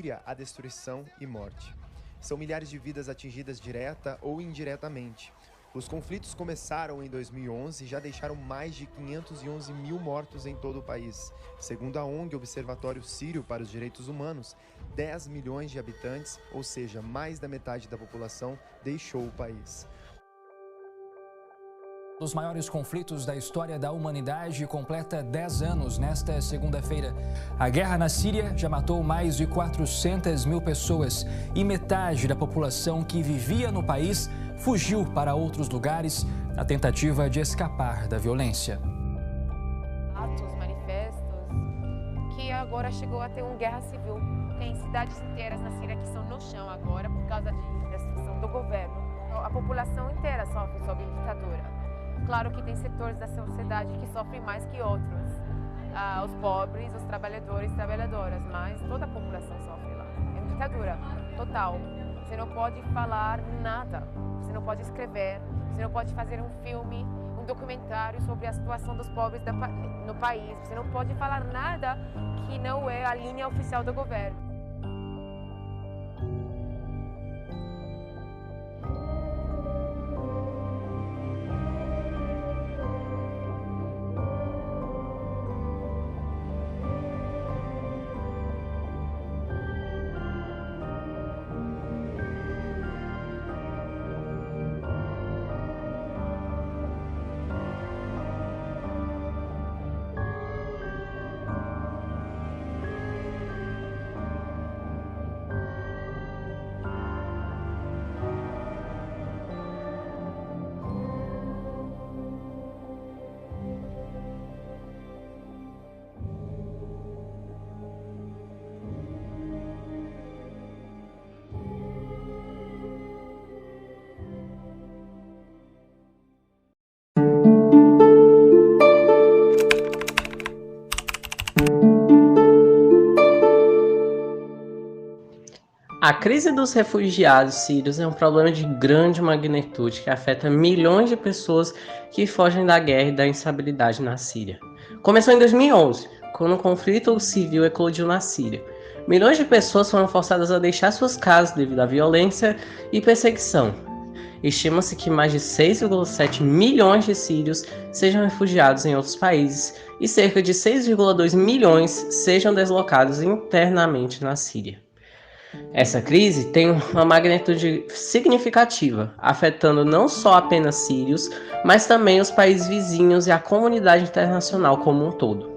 Síria há destruição e morte. São milhares de vidas atingidas direta ou indiretamente. Os conflitos começaram em 2011 e já deixaram mais de 511 mil mortos em todo o país. Segundo a ONG Observatório Sírio para os Direitos Humanos, 10 milhões de habitantes, ou seja, mais da metade da população, deixou o país. Um dos maiores conflitos da história da humanidade completa 10 anos nesta segunda-feira. A guerra na Síria já matou mais de 400 mil pessoas e metade da população que vivia no país fugiu para outros lugares na tentativa de escapar da violência. Atos, manifestos, que agora chegou a ter uma guerra civil. Tem cidades inteiras na Síria que estão no chão agora por causa da destruição do governo. A população inteira sofre sob a ditadura. Claro que tem setores da sociedade que sofrem mais que outros. Os pobres, os trabalhadores e trabalhadoras, mas toda a população sofre lá. É uma ditadura total. Você não pode falar nada, você não pode escrever, você não pode fazer um filme, um documentário sobre a situação dos pobres no país. Você não pode falar nada que não é a linha oficial do governo. A crise dos refugiados sírios é um problema de grande magnitude que afeta milhões de pessoas que fogem da guerra e da instabilidade na Síria. Começou em 2011, quando o conflito civil eclodiu na Síria. Milhões de pessoas foram forçadas a deixar suas casas devido à violência e perseguição. Estima-se que mais de 6,7 milhões de sírios sejam refugiados em outros países e cerca de 6,2 milhões sejam deslocados internamente na Síria. Essa crise tem uma magnitude significativa, afetando não só apenas sírios, mas também os países vizinhos e a comunidade internacional como um todo.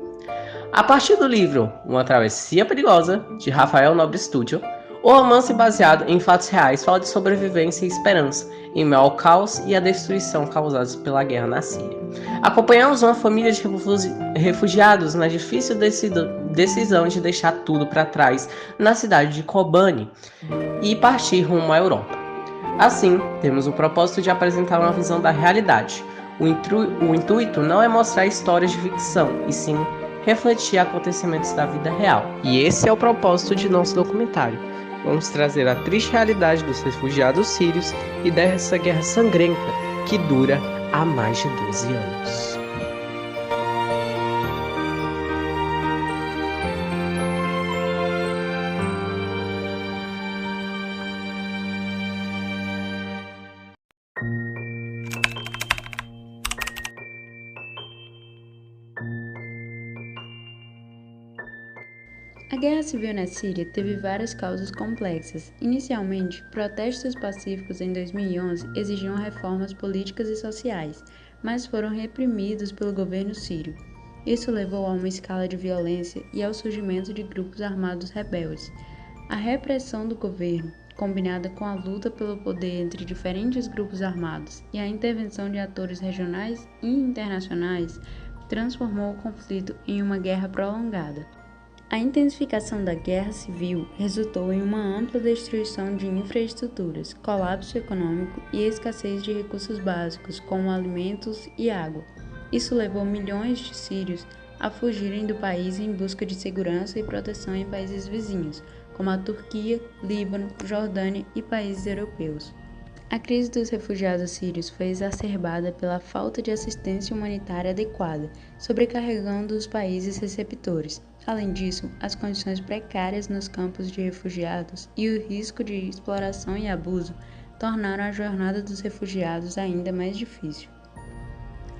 A partir do livro Uma Travessia Perigosa, de Rafael Nobre Studio, o romance baseado em fatos reais fala de sobrevivência e esperança, em meio ao caos e à destruição causados pela guerra na Síria. Acompanhamos uma família de refugiados na difícil decisão de deixar tudo para trás na cidade de Kobani e partir rumo à Europa. Assim, temos o propósito de apresentar uma visão da realidade. O intuito não é mostrar histórias de ficção, e sim refletir acontecimentos da vida real. E esse é o propósito de nosso documentário. Vamos trazer a triste realidade dos refugiados sírios e dessa guerra sangrenta que dura há mais de 12 anos. A guerra civil na Síria teve várias causas complexas. Inicialmente, protestos pacíficos em 2011 exigiam reformas políticas e sociais, mas foram reprimidos pelo governo sírio. Isso levou a uma escala de violência e ao surgimento de grupos armados rebeldes. A repressão do governo, combinada com a luta pelo poder entre diferentes grupos armados e a intervenção de atores regionais e internacionais, transformou o conflito em uma guerra prolongada. A intensificação da guerra civil resultou em uma ampla destruição de infraestruturas, colapso econômico e escassez de recursos básicos, como alimentos e água. Isso levou milhões de sírios a fugirem do país em busca de segurança e proteção em países vizinhos, como a Turquia, Líbano, Jordânia e países europeus. A crise dos refugiados sírios foi exacerbada pela falta de assistência humanitária adequada, sobrecarregando os países receptores. Além disso, as condições precárias nos campos de refugiados e o risco de exploração e abuso tornaram a jornada dos refugiados ainda mais difícil.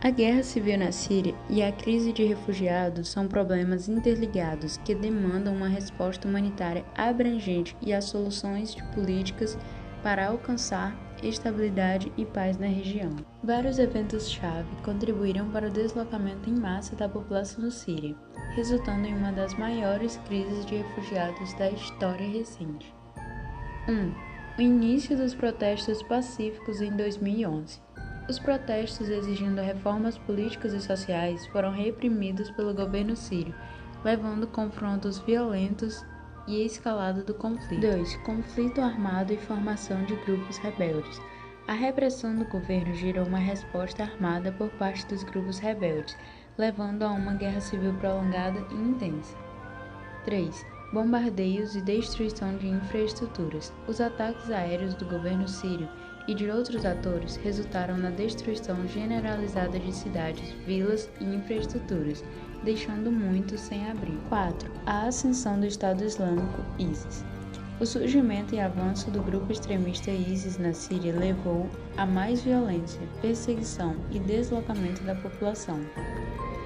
A guerra civil na Síria e a crise de refugiados são problemas interligados que demandam uma resposta humanitária abrangente e as soluções de políticas para alcançar estabilidade e paz na região. Vários eventos-chave contribuíram para o deslocamento em massa da população síria, resultando em uma das maiores crises de refugiados da história recente. 1. O início dos protestos pacíficos em 2011. Os protestos exigindo reformas políticas e sociais foram reprimidos pelo governo sírio, levando confrontos violentos e a escalada do conflito. 2. Conflito armado e formação de grupos rebeldes. A repressão do governo gerou uma resposta armada por parte dos grupos rebeldes, levando a uma guerra civil prolongada e intensa. 3. Bombardeios e destruição de infraestruturas. Os ataques aéreos do governo sírio e de outros atores resultaram na destruição generalizada de cidades, vilas e infraestruturas, deixando muitos sem abrigo. 4. A ascensão do Estado Islâmico, ISIS. O surgimento e avanço do grupo extremista ISIS na Síria levou a mais violência, perseguição e deslocamento da população.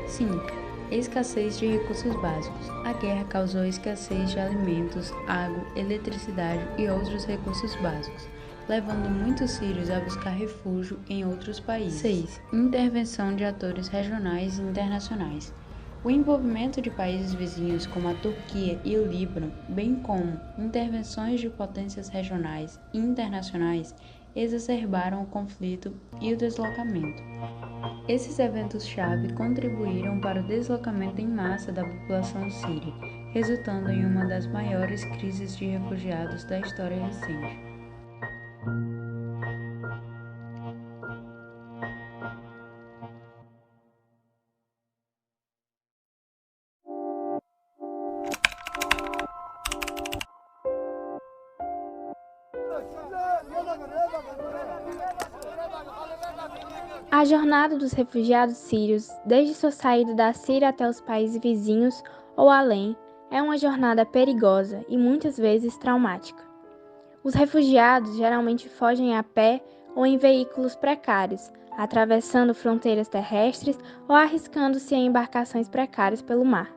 5. Escassez de recursos básicos. A guerra causou escassez de alimentos, água, eletricidade e outros recursos básicos, levando muitos sírios a buscar refúgio em outros países. 6. Intervenção de atores regionais e internacionais. O envolvimento de países vizinhos como a Turquia e o Líbano, bem como intervenções de potências regionais e internacionais, exacerbaram o conflito e o deslocamento. Esses eventos-chave contribuíram para o deslocamento em massa da população síria, resultando em uma das maiores crises de refugiados da história recente. A jornada dos refugiados sírios, desde sua saída da Síria até os países vizinhos ou além, é uma jornada perigosa e muitas vezes traumática. Os refugiados geralmente fogem a pé ou em veículos precários, atravessando fronteiras terrestres ou arriscando-se em embarcações precárias pelo mar.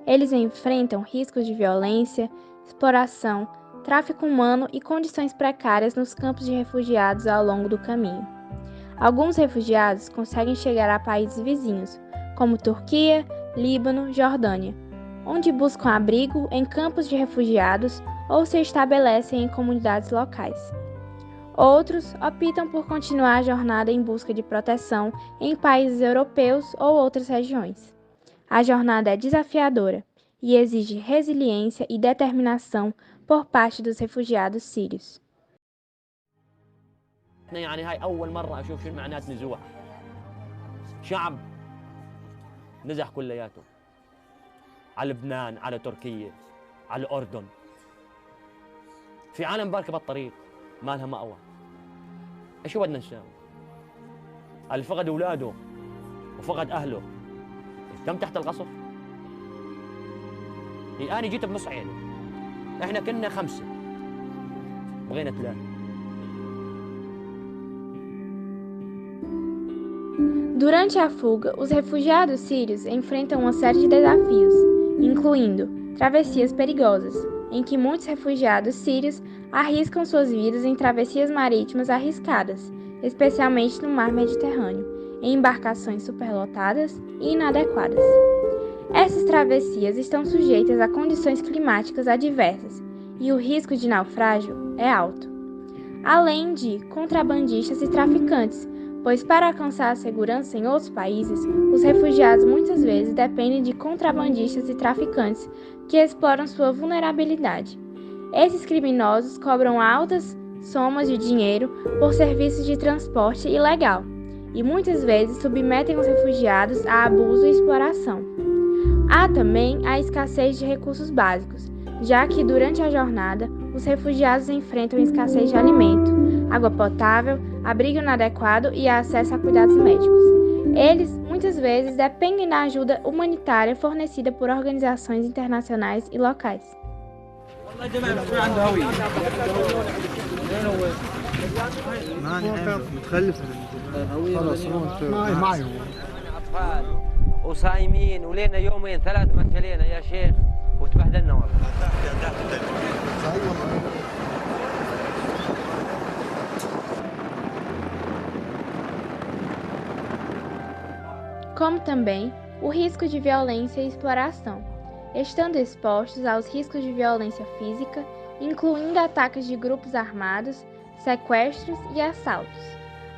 Eles enfrentam riscos de violência, exploração, tráfico humano e condições precárias nos campos de refugiados ao longo do caminho. Alguns refugiados conseguem chegar a países vizinhos, como Turquia, Líbano, Jordânia, onde buscam abrigo em campos de refugiados ou se estabelecem em comunidades locais. Outros optam por continuar a jornada em busca de proteção em países europeus ou outras regiões. A jornada é desafiadora e exige resiliência e determinação por parte dos refugiados sírios. يعني هاي أول مرة أشوف شو معنات نزوح. شعب نزح كلياته على لبنان، على تركيا، على الأردن. في عالم بركة بالطريق ما لها مأوى. إيش بدنا نساوي؟ اللي فقد أولاده وفقد أهله كم تحت القصف؟ أنا جيت بنص عيني. إحنا كنا 5 بغينا 3. Durante a fuga, os refugiados sírios enfrentam uma série de desafios, incluindo travessias perigosas, em que muitos refugiados sírios arriscam suas vidas em travessias marítimas arriscadas, especialmente no mar Mediterrâneo, em embarcações superlotadas e inadequadas. Essas travessias estão sujeitas a condições climáticas adversas e o risco de naufrágio é alto, além de contrabandistas e traficantes, pois para alcançar a segurança em outros países, os refugiados muitas vezes dependem de contrabandistas e traficantes que exploram sua vulnerabilidade. Esses criminosos cobram altas somas de dinheiro por serviços de transporte ilegal e muitas vezes submetem os refugiados a abuso e exploração. Há também a escassez de recursos básicos, já que durante a jornada, os os refugiados enfrentam escassez de alimento, água potável, abrigo inadequado e acesso a cuidados médicos. Eles, muitas vezes, dependem da ajuda humanitária fornecida por organizações internacionais e locais. وصايمين ولينا يومين 3 ما اكلينا يا شيخ وتبهدلنا والله. Como também o risco de violência e exploração, estando expostos aos riscos de violência física, incluindo ataques de grupos armados, sequestros e assaltos.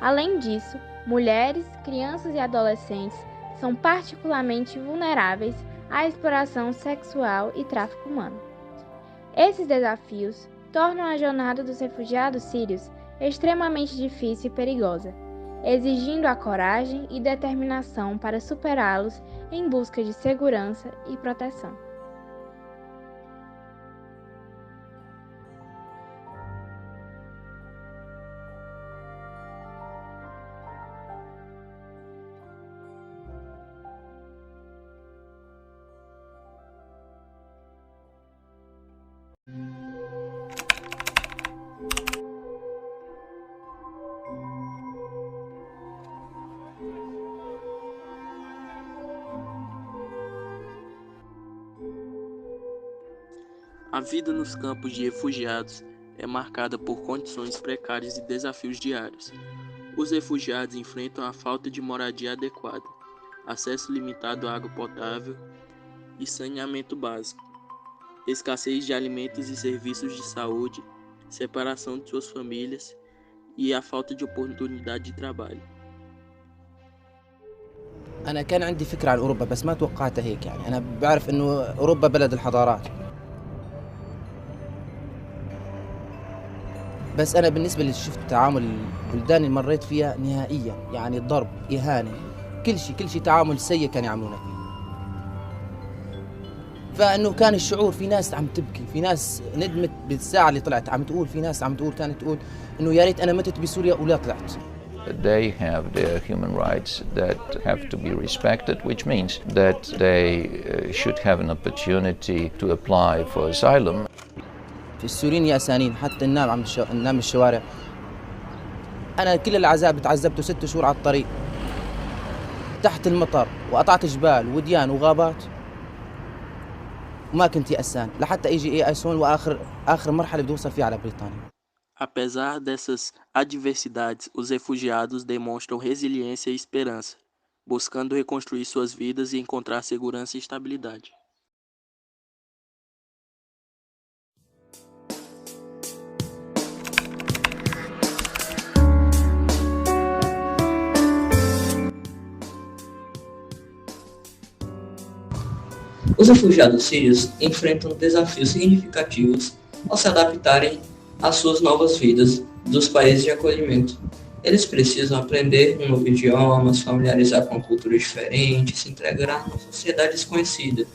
Além disso, mulheres, crianças e adolescentes são particularmente vulneráveis à exploração sexual e tráfico humano. Esses desafios tornam a jornada dos refugiados sírios extremamente difícil e perigosa, exigindo a coragem e determinação para superá-los em busca de segurança e proteção. A vida nos campos de refugiados é marcada por condições precárias e desafios diários. Os refugiados enfrentam a falta de moradia adequada, acesso limitado à água potável e saneamento básico, escassez de alimentos e serviços de saúde, separação de suas famílias e a falta de oportunidade de trabalho. أنا كان عندي فكرة عن أوروبا بس ما توقعتها هيك يعني أنا بعرف إنه أوروبا بلد الحضارات بس أنا بالنسبة لي شفت تعامل البلدان اللي مريت فيها نهائيا يعني ضرب إهانة كل شيء تعامل سيء كانوا يعاملونا فيه فإنه كان الشعور في ناس عم تبكي في ناس ندمت بالساعة اللي طلعت عم تقول في ناس كانت تقول إنه يا ريت أنا متت بسوريا ولا طلعت. They have their human rights that have to be respected, which means that they should have an opportunity to apply for asylum. السوريين يأسانين حتى ننام الشوارع. أنا كل العذاب تعذبته 6 شهور على الطريق تحت المطر وقطعت جبال وديان وغابات وما كنت يأسان لحتى يجي يأسون وآخر مرحلة بدي أوصل فيها على بريطانيا. Apesar dessas adversidades, os refugiados demonstram resiliência e esperança, buscando reconstruir suas vidas e encontrar segurança e estabilidade. Os refugiados sírios enfrentam desafios significativos ao se adaptarem às suas novas vidas dos países de acolhimento. Eles precisam aprender um novo idioma, se familiarizar com uma cultura diferente, se integrar numa sociedade desconhecida.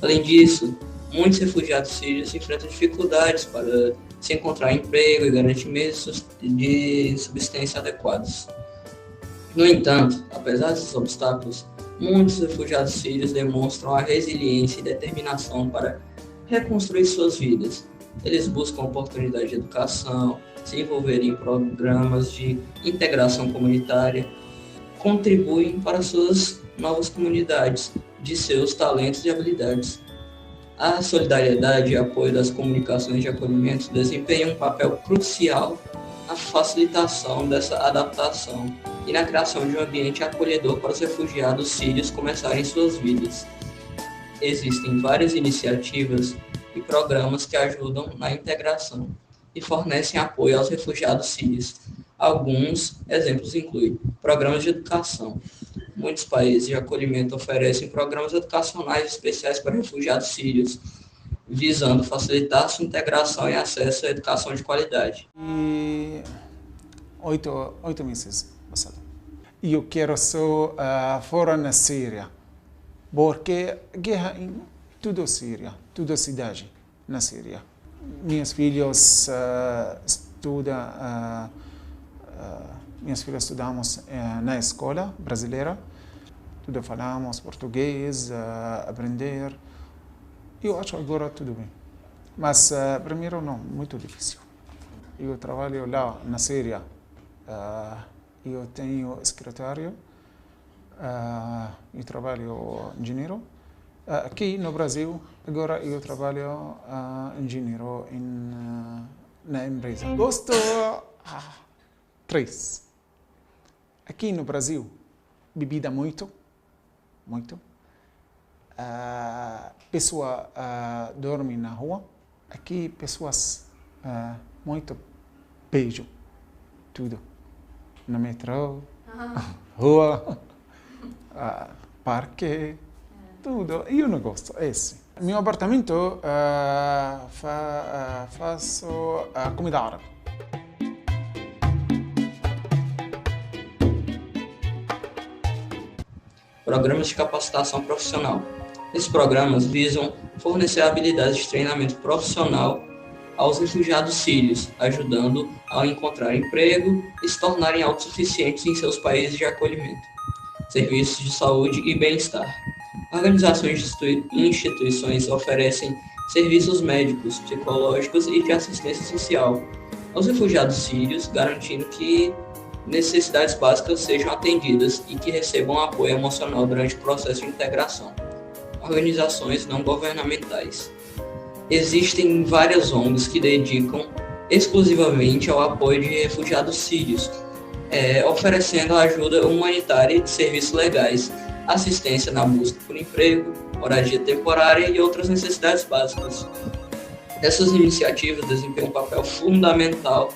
Além disso, muitos refugiados sírios enfrentam dificuldades para se encontrar emprego e garantir meios de subsistência adequados. No entanto, apesar desses obstáculos, muitos refugiados sírios demonstram a resiliência e determinação para reconstruir suas vidas. Eles buscam oportunidade de educação, se envolverem em programas de integração comunitária, contribuem para suas novas comunidades, de seus talentos e habilidades. A solidariedade e apoio das comunicações de acolhimento desempenham um papel crucial na facilitação dessa adaptação e na criação de um ambiente acolhedor para os refugiados sírios começarem suas vidas. Existem várias iniciativas e programas que ajudam na integração e fornecem apoio aos refugiados sírios. Alguns exemplos incluem programas de educação. Muitos países de acolhimento oferecem programas educacionais especiais para refugiados sírios, visando facilitar sua integração e acesso à educação de qualidade. 8 meses passados. Eu quero só fora na Síria, porque guerra em toda a Síria, toda a cidade na Síria. Meus filhos estudamos na escola brasileira. Tudo falamos português, aprender. Eu acho agora tudo bem. Mas primeiro não, muito difícil. Eu trabalho lá na Síria. Eu tenho escritório. Eu trabalho engenheiro. Aqui no Brasil, agora eu trabalho engenheiro na empresa. Gosto 3. Aqui no Brasil, bebida muito. Pessoa dorme na rua. Aqui, pessoas muito beijo. Tudo. No metrô, rua, parque, tudo. Eu não gosto. Esse. Meu apartamento faço comida árabe. Programas de capacitação profissional. Esses programas visam fornecer habilidades de treinamento profissional aos refugiados sírios, ajudando a encontrar emprego e se tornarem autossuficientes em seus países de acolhimento. Serviços de saúde e bem-estar. Organizações e instituições oferecem serviços médicos, psicológicos e de assistência social aos refugiados sírios, garantindo que necessidades básicas sejam atendidas e que recebam apoio emocional durante o processo de integração. Organizações não governamentais. Existem várias ONGs que dedicam exclusivamente ao apoio de refugiados sírios, oferecendo ajuda humanitária e serviços legais, assistência na busca por emprego, moradia temporária e outras necessidades básicas. Essas iniciativas desempenham um papel fundamental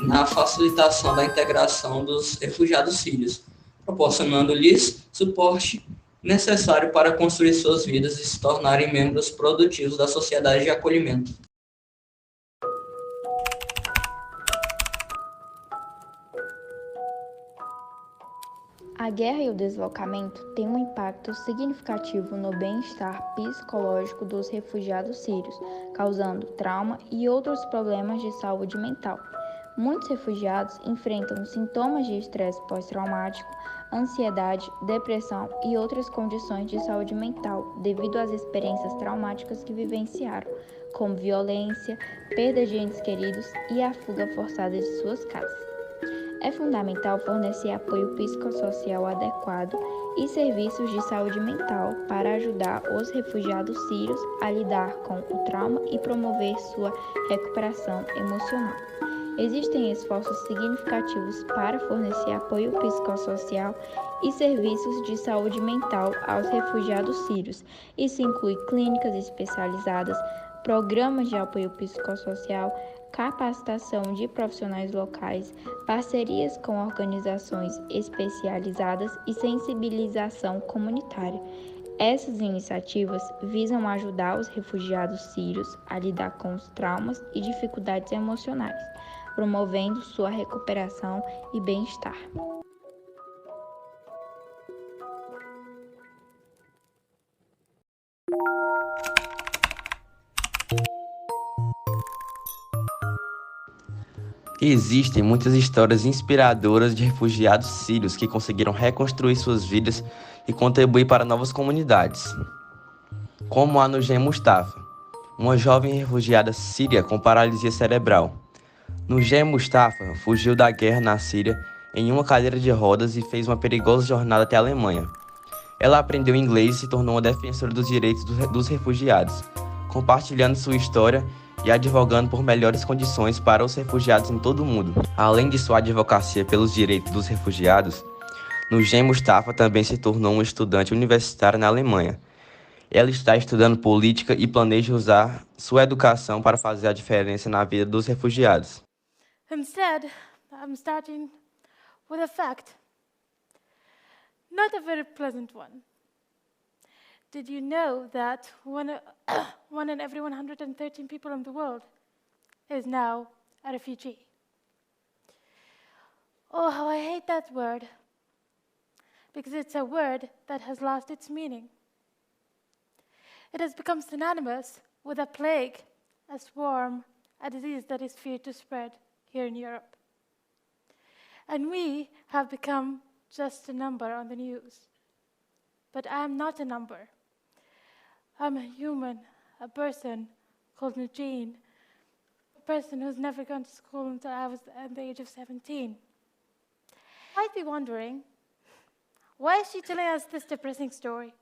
na facilitação da integração dos refugiados sírios, proporcionando-lhes suporte necessário para construir suas vidas e se tornarem membros produtivos da sociedade de acolhimento. A guerra e o deslocamento têm um impacto significativo no bem-estar psicológico dos refugiados sírios, causando trauma e outros problemas de saúde mental. Muitos refugiados enfrentam sintomas de estresse pós-traumático, ansiedade, depressão e outras condições de saúde mental devido às experiências traumáticas que vivenciaram, como violência, perda de entes queridos e a fuga forçada de suas casas. É fundamental fornecer apoio psicossocial adequado e serviços de saúde mental para ajudar os refugiados sírios a lidar com o trauma e promover sua recuperação emocional. Existem esforços significativos para fornecer apoio psicossocial e serviços de saúde mental aos refugiados sírios. Isso inclui clínicas especializadas, programas de apoio psicossocial, capacitação de profissionais locais, parcerias com organizações especializadas e sensibilização comunitária. Essas iniciativas visam ajudar os refugiados sírios a lidar com os traumas e dificuldades emocionais, promovendo sua recuperação e bem-estar. Existem muitas histórias inspiradoras de refugiados sírios que conseguiram reconstruir suas vidas e contribuir para novas comunidades. Como a Nujeen Mustafa, uma jovem refugiada síria com paralisia cerebral. Nujeen Mustafa fugiu da guerra na Síria em uma cadeira de rodas e fez uma perigosa jornada até a Alemanha. Ela aprendeu inglês e se tornou uma defensora dos direitos dos refugiados, compartilhando sua história e advogando por melhores condições para os refugiados em todo o mundo. Além de sua advocacia pelos direitos dos refugiados, Nujeen Mustafa também se tornou uma estudante universitária na Alemanha. Ela está estudando política e planeja usar sua educação para fazer a diferença na vida dos refugiados. Instead, I'm starting with a fact, not a very pleasant one. Did you know that one in every 113 people in the world is now a refugee? Oh, how I hate that word, because it's a word that has lost its meaning. It has become synonymous with a plague a swarm, a disease that is feared to spread here in Europe. And we have become just a number on the news. But I am not a number. I'm a human, a person called Nujeen, a person who's never gone to school until I was at the age of 17. You might be wondering, why is she telling us this depressing story?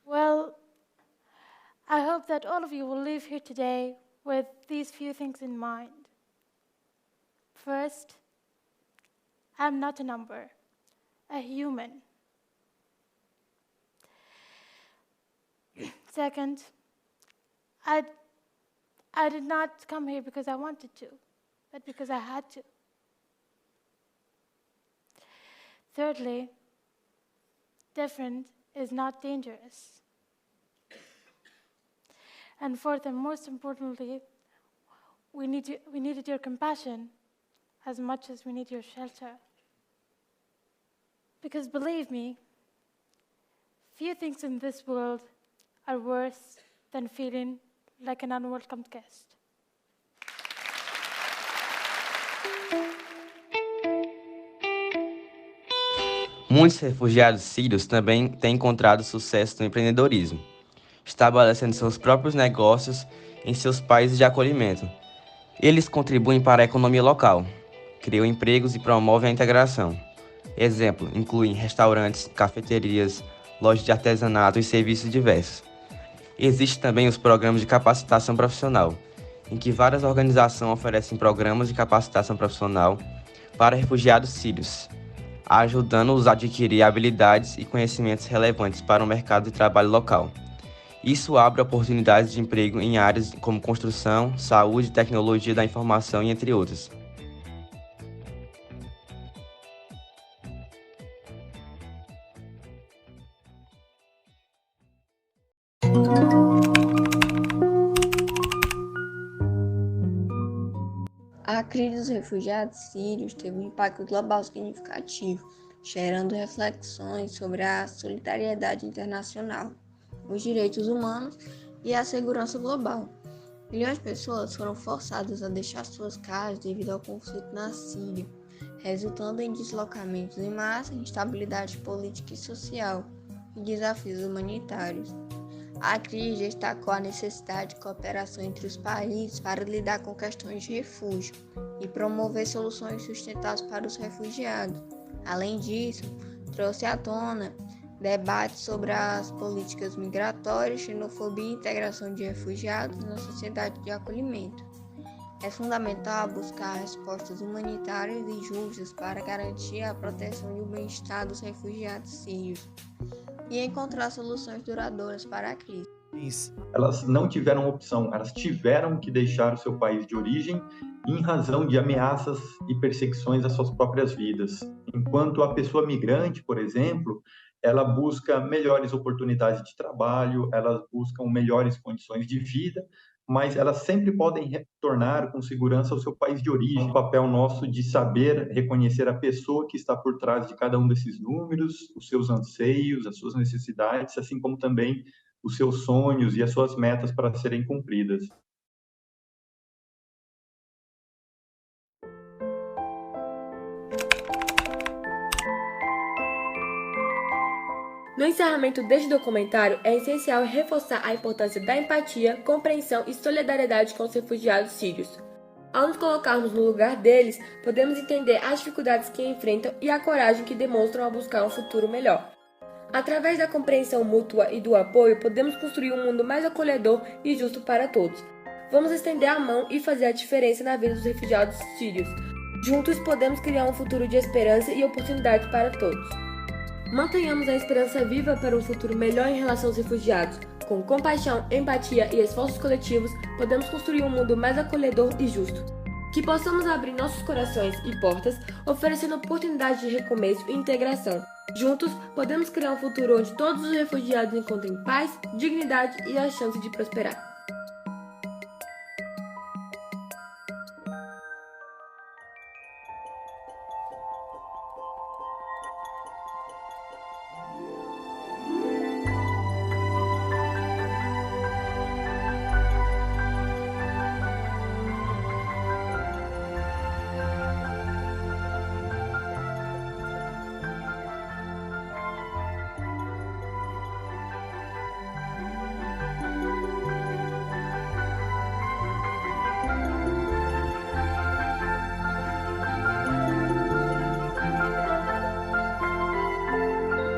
Well, I hope that all of you will leave here today with these few things in mind. First, I'm not a number, a human. Second, I did not come here because I wanted to, but because I had to. Thirdly, different is not dangerous. And fourth, and most importantly, we needed your compassion as much as we need your shelter. Because believe me, few things in this world are worse than feeling like an unwelcome guest. Muitos refugiados sírios também têm encontrado sucesso no empreendedorismo, estabelecendo seus próprios negócios em seus países de acolhimento. Eles contribuem para a economia local, criam empregos e promovem a integração. Exemplo, incluem restaurantes, cafeterias, lojas de artesanato e serviços diversos. Existem também os programas de capacitação profissional, em que várias organizações oferecem programas de capacitação profissional para refugiados sírios, ajudando-os a adquirir habilidades e conhecimentos relevantes para o mercado de trabalho local. Isso abre oportunidades de emprego em áreas como construção, saúde, tecnologia da informação e entre outras. A crise dos refugiados sírios teve um impacto global significativo, gerando reflexões sobre a solidariedade internacional, os direitos humanos e a segurança global. Milhões de pessoas foram forçadas a deixar suas casas devido ao conflito na Síria, resultando em deslocamentos em massa, instabilidade política e social e desafios humanitários. A crise destacou a necessidade de cooperação entre os países para lidar com questões de refúgio e promover soluções sustentáveis para os refugiados. Além disso, trouxe à tona debates sobre as políticas migratórias, xenofobia e integração de refugiados na sociedade de acolhimento. É fundamental buscar respostas humanitárias e justas para garantir a proteção e o bem-estar dos refugiados sírios e encontrar soluções duradouras para a crise. Elas não tiveram opção, elas tiveram que deixar o seu país de origem em razão de ameaças e perseguições às suas próprias vidas. Enquanto a pessoa migrante, por exemplo, ela busca melhores oportunidades de trabalho, elas buscam melhores condições de vida, mas elas sempre podem retornar com segurança ao seu país de origem. O papel nosso de saber reconhecer a pessoa que está por trás de cada um desses números, os seus anseios, as suas necessidades, assim como também os seus sonhos e as suas metas para serem cumpridas. No encerramento deste documentário, é essencial reforçar a importância da empatia, compreensão e solidariedade com os refugiados sírios. Ao nos colocarmos no lugar deles, podemos entender as dificuldades que enfrentam e a coragem que demonstram ao buscar um futuro melhor. Através da compreensão mútua e do apoio, podemos construir um mundo mais acolhedor e justo para todos. Vamos estender a mão e fazer a diferença na vida dos refugiados sírios. Juntos podemos criar um futuro de esperança e oportunidades para todos. Mantenhamos a esperança viva para um futuro melhor em relação aos refugiados. Com compaixão, empatia e esforços coletivos, podemos construir um mundo mais acolhedor e justo. Que possamos abrir nossos corações e portas, oferecendo oportunidades de recomeço e integração. Juntos, podemos criar um futuro onde todos os refugiados encontrem paz, dignidade e a chance de prosperar.